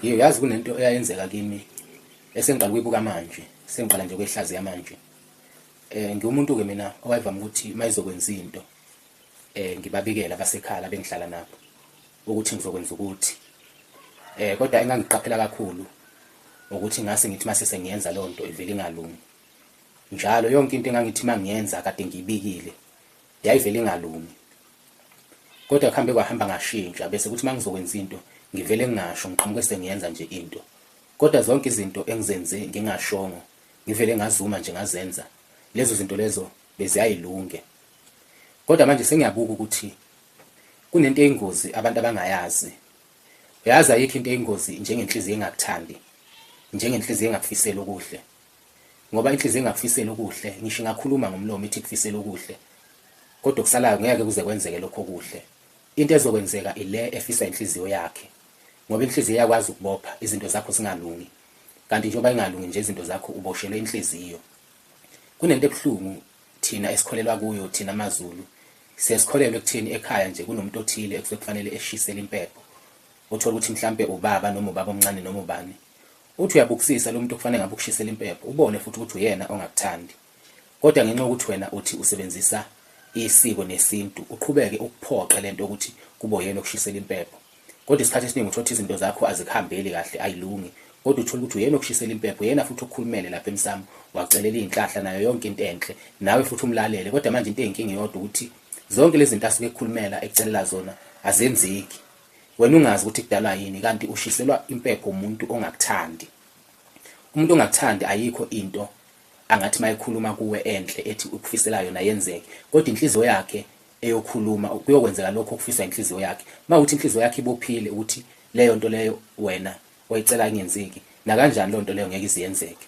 Ngiyazi kunento eyayenzeka kimi esengiqala ukuyibuka manje, sengiqala nje ukwehlaziya manje. Ngiwumuntu-ke mina owayevama ukuthi mayizokwenza into ngibabikela abasekhaya bengihlala nabo ukuthi ngizokwenza ukuthi. Kodwa engangiqaphela kakhulu ukuthi ngase ngithi mase sengiyenza leyo nto ivele ingalungi. Njalo yonke into engangithi mangiyenza kade ngiyibikile yayivele ingalungi. Kodwa kuhambe kwahamba ngashintsha bese kuthi mangizokwenza into ngivele ngingasho ngiqhamuke sengiyenza nje into. Kodwa zonke izinto engizenze ngingashongo ngivele ngazuma nje ngazenza. Lezo zinto lezo beziyayilunge. Kodwa manje sengiyabuka ukuthi kunento eyingozi abantu abangayazi. Uyazi ayikho into eyingozi njengenhliziyo engakuthandi, njengenhliziyo engakufisela okuhle. Ngoba inhliziyo engakufisela okuhle ngisho ngakhuluma ngomlomo ithi kufisela okuhle. Kodwa kusalayo ngeke kuze kwenzeke lokho okuhle. Into ezokwenzeka ile efisa inhliziyo yakhe. Ngoba inhliziyo iyakwazi ukubopha izinto zakho zingalungi. Kanti njengoba ingalungi nje izinto zakho uboshelwe inhliziyo. Kunento ebuhlungu thina esikholelwa kuyo thina amaZulu. Siyasikholelwa ekuthini ekhaya nje kunomuntu othile ekufanele eshisele impepho. Uthola ukuthi mhlambe ubaba noma ubaba omncane noma ubani. Uthi uyabukisisa lo muntu okufanele ngabe ukushisela impepho. Ubone futhi ukuthi uyena ongakuthandi. Kodwa ngenxa yokuthi wena uthi usebenzisa isiko nesintu uqhubeke ukuphoqa lento ukuthi kube yena okushisela impepho. Kodwa isikhathi esiningi uthola izinto zakho azikhambeli kahle ayilungi. Kodwa uthola ukuthi uyena okushisela impepho, yena futhi okukhulumele lapha emsamo, wacelela izinhlahla nayo yonke into enhle, nawe futhi umlalele. Kodwa manje into eyinkinga iyodwa ukuthi zonke lezi zinto asuke ekukhulumela ekucelela zona azenzeki. Wena ungazi ukuthi kudalwa yini kanti ushiselwa impepho umuntu ongakuthandi. Umuntu ongakuthandi ayikho into angathi mayikhuluma kuwe enhle ethi ukufisela yona yenzeke. Kodwa inhliziyo yakhe eyokhuluma kuyokwenzeka lokho okufiswa inhliziyo yakhe. Mawuthi inhliziyo yakhe ibophile ukuthi leyo nto leyo wena oyicela ingenzeki, na kanjani leyo nto leyo ngeke iziyenzeke.